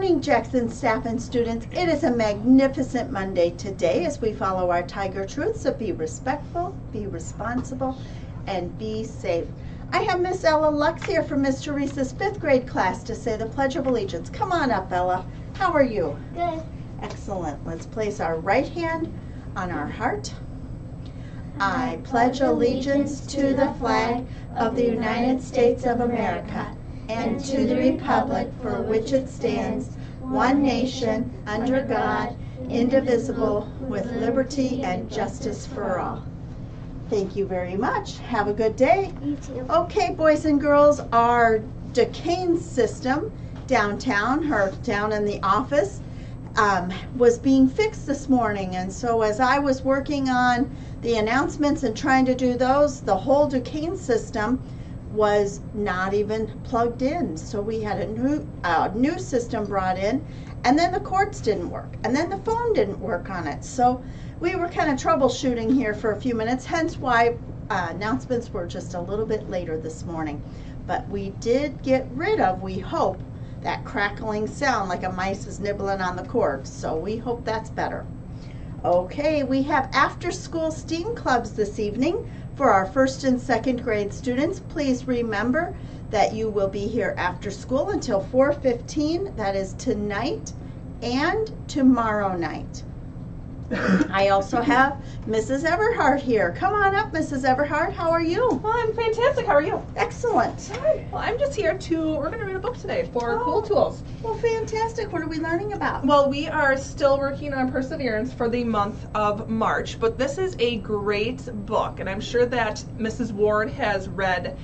morning, Jackson staff and students. It is a magnificent Monday today as we follow our Tiger truths of be respectful, be responsible, and be safe. I have Miss Ella Lux here from Miss Teresa's 5th grade class to say the Pledge of Allegiance. Come on up, Ella. How are you? Good. Excellent. Let's place our right hand on our heart. I pledge allegiance to the flag of the United States of America and to the republic for which it stands, one nation, under God, indivisible, with liberty and justice for all. Thank you very much. Have a good day. You too. Okay, boys and girls, our Duquesne system downtown, or down in the office, was being fixed this morning. And so as I was working on the announcements and trying to do those, the whole Duquesne system was not even plugged in. So we had a new system brought in, and then the cords didn't work, and then the phone didn't work on it. So we were kind of troubleshooting here for a few minutes, hence why announcements were just a little bit later this morning. But we did get rid of, we hope, that crackling sound like a mice is nibbling on the cord. So we hope that's better. Okay, we have after-school STEAM clubs this evening for our 1st and 2nd grade students. Please remember that you will be here after school until 4:15. That is tonight and tomorrow night. I also have Mrs. Everhart here. Come on up, Mrs. Everhart. How are you? Well, I'm fantastic. How are you? Excellent. Good. Well, I'm just here we're going to read a book today for Cool Tools. Well, fantastic. What are we learning about? Well, we are still working on Perseverance for the month of March, but this is a great book, and I'm sure that Mrs. Ward has read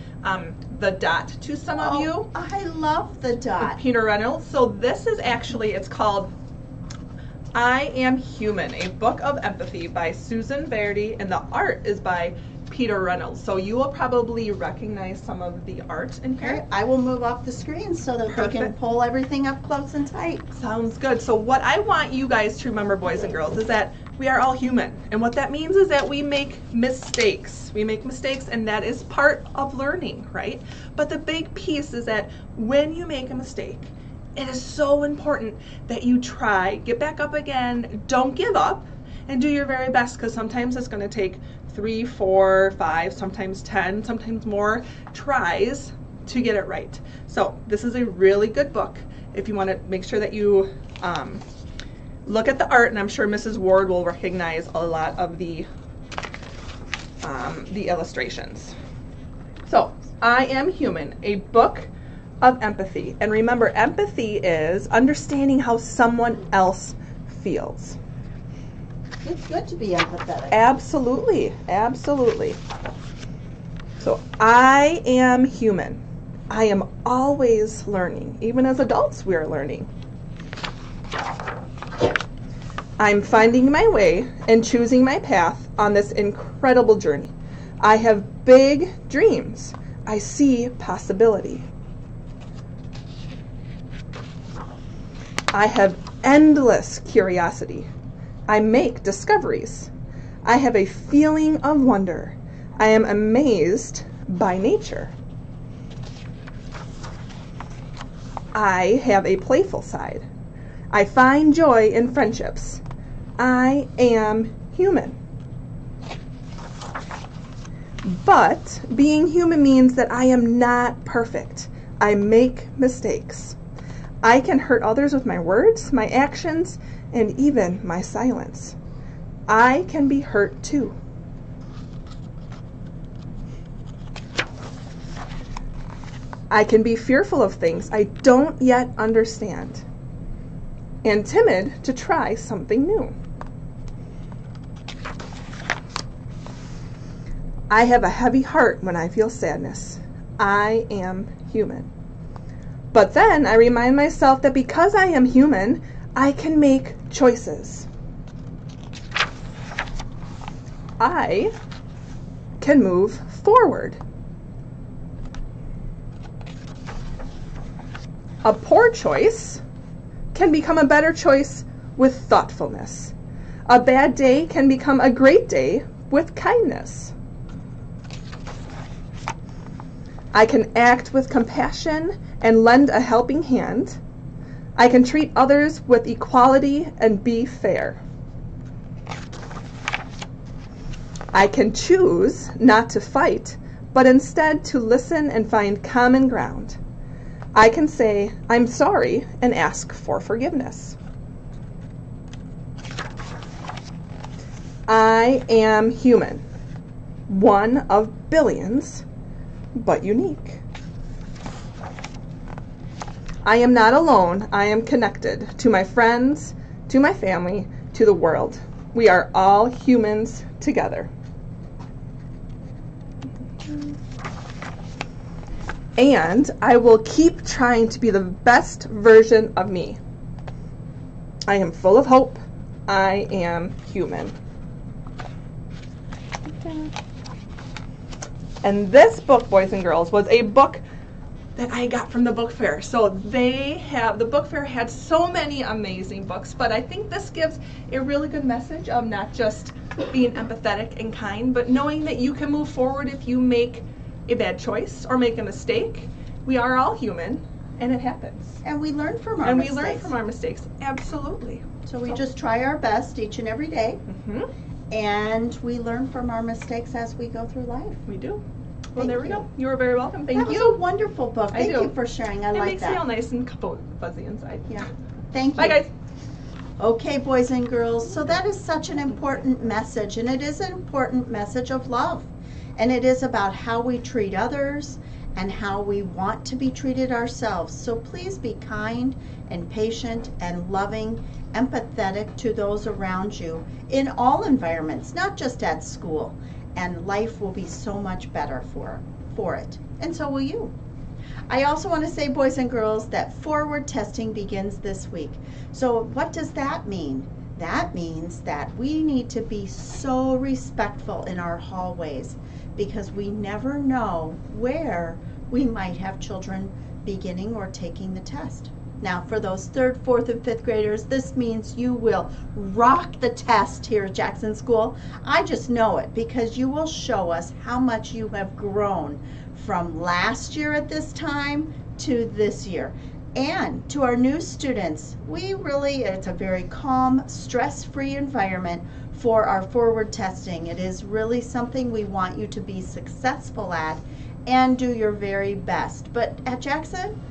The Dot to some of you. I love The Dot. Peter Reynolds. So this is actually, it's called I Am Human, a book of empathy by Susan Verdi, and the art is by Peter Reynolds. So you will probably recognize some of the art in here. Okay, I will move off the screen so that they can pull everything up close and tight. Sounds good. So what I want you guys to remember, boys and girls, is that we are all human. And what that means is that we make mistakes. We make mistakes, and that is part of learning, right? But the big piece is that when you make a mistake, it is so important that you try, get back up again, don't give up, and do your very best, because sometimes it's going to take 3, 4, 5, sometimes 10, sometimes more tries to get it right. So this is a really good book if you want to make sure that you look at the art, and I'm sure Mrs. Ward will recognize a lot of the illustrations. So, I Am Human, a book of empathy. And remember, empathy is understanding how someone else feels. It's good to be empathetic. Absolutely, absolutely. So I am human. I am always learning. Even as adults, we are learning. I'm finding my way and choosing my path on this incredible journey. I have big dreams. I see possibility. I have endless curiosity. I make discoveries. I have a feeling of wonder. I am amazed by nature. I have a playful side. I find joy in friendships. I am human. But being human means that I am not perfect. I make mistakes. I can hurt others with my words, my actions, and even my silence. I can be hurt too. I can be fearful of things I don't yet understand, and timid to try something new. I have a heavy heart when I feel sadness. I am human. But then I remind myself that because I am human, I can make choices. I can move forward. A poor choice can become a better choice with thoughtfulness. A bad day can become a great day with kindness. I can act with compassion and lend a helping hand. I can treat others with equality and be fair. I can choose not to fight, but instead to listen and find common ground. I can say, I'm sorry, and ask for forgiveness. I am human, one of billions, but unique. I am not alone. I am connected to my friends, to my family, to the world. We are all humans together. And I will keep trying to be the best version of me. I am full of hope. I am human. And this book, boys and girls, was a book that I got from the book fair. So the book fair had so many amazing books, but I think this gives a really good message of not just being empathetic and kind, but knowing that you can move forward if you make a bad choice or make a mistake. We are all human, and it happens. And we learn from our mistakes. And we learn from our mistakes, absolutely. So we just try our best each and every day, Mm-hmm. and we learn from our mistakes as we go through life. We do. Well, Thank there we you. go. You are very welcome. Thank That was you. a wonderful book. I Thank do. you for sharing. I It like makes me all that. nice and fuzzy inside. Yeah. Thank you. Bye, guys. Okay, boys and girls, so that is such an important message, and it is an important message of love. And it is about how we treat others and how we want to be treated ourselves. So please be kind and patient and loving, empathetic to those around you in all environments, not just at school. And life will be so much better for it. And so will you. I also want to say, boys and girls, that forward testing begins this week. So what does that mean? That means that we need to be so respectful in our hallways, because we never know where we might have children beginning or taking the test. Now, for those 3rd, 4th, and 5th graders, this means you will rock the test here at Jackson School. I just know it, because you will show us how much you have grown from last year at this time to this year. And to our new students, it's a very calm, stress-free environment for our forward testing. It is really something we want you to be successful at and do your very best. But at Jackson,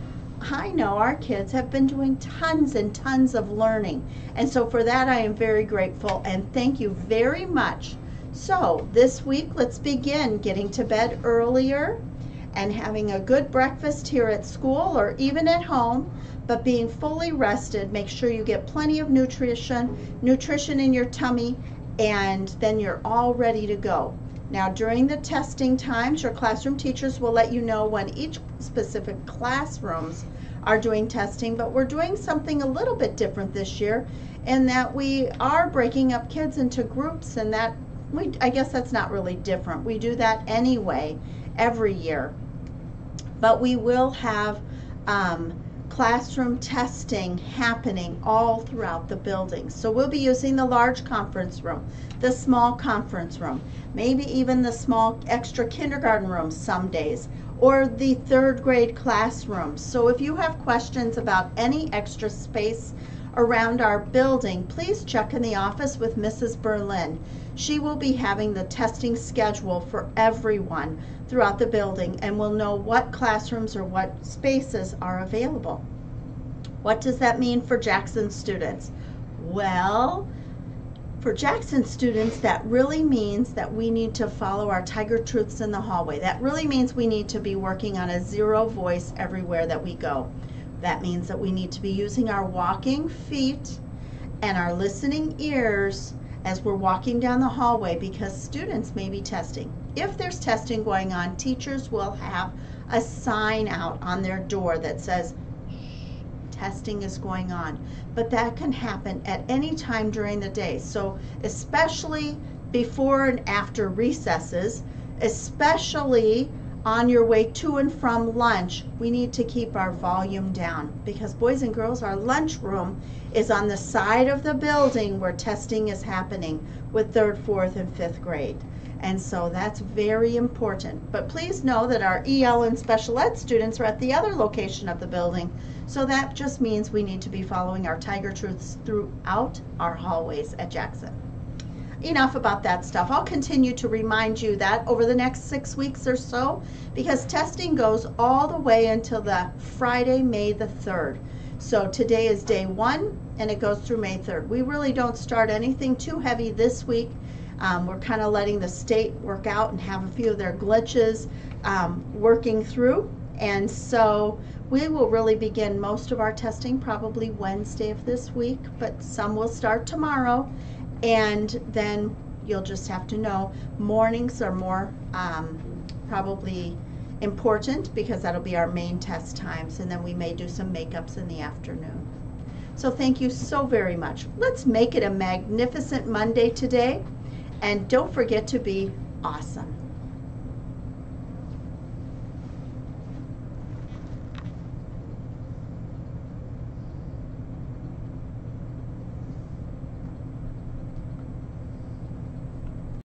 I know our kids have been doing tons and tons of learning. And so for that, I am very grateful, and thank you very much. So this week, let's begin getting to bed earlier and having a good breakfast here at school or even at home, but being fully rested. Make sure you get plenty of nutrition in your tummy, and then you're all ready to go. Now, during the testing times, your classroom teachers will let you know when each specific classrooms are doing testing, but we're doing something a little bit different this year in that we are breaking up kids into groups, and I guess that's not really different. We do that anyway every year. But we will have classroom testing happening all throughout the building. So we'll be using the large conference room, the small conference room, maybe even the small extra kindergarten rooms some days, or the 3rd grade classrooms. So if you have questions about any extra space around our building, please check in the office with Mrs. Berlin. She will be having the testing schedule for everyone throughout the building, and will know what classrooms or what spaces are available. What does that mean for Jackson students? Well, for Jackson students, that really means that we need to follow our Tiger Truths in the hallway. That really means we need to be working on a 0 voice everywhere that we go. That means that we need to be using our walking feet and our listening ears as we're walking down the hallway, because students may be testing. If there's testing going on, teachers will have a sign out on their door that says, testing is going on. But that can happen at any time during the day. So especially before and after recesses, especially on your way to and from lunch, we need to keep our volume down, because boys and girls, our lunchroom is on the side of the building where testing is happening with 3rd, 4th, and 5th grade. And so that's very important. But please know that our EL and special ed students are at the other location of the building. So that just means we need to be following our Tiger Truths throughout our hallways at Jackson. Enough about that stuff. I'll continue to remind you that over the next 6 weeks or so, because testing goes all the way until the Friday, May the 3rd. So today is day 1 and it goes through May 3rd. We really don't start anything too heavy this week. We're kind of letting the state work out and have a few of their glitches working through. And so we will really begin most of our testing probably Wednesday of this week, but some will start tomorrow. And then you'll just have to know mornings are more probably important because that'll be our main test times, and then we may do some makeups in the afternoon. So thank you so very much. Let's make it a magnificent Monday today, and don't forget to be awesome.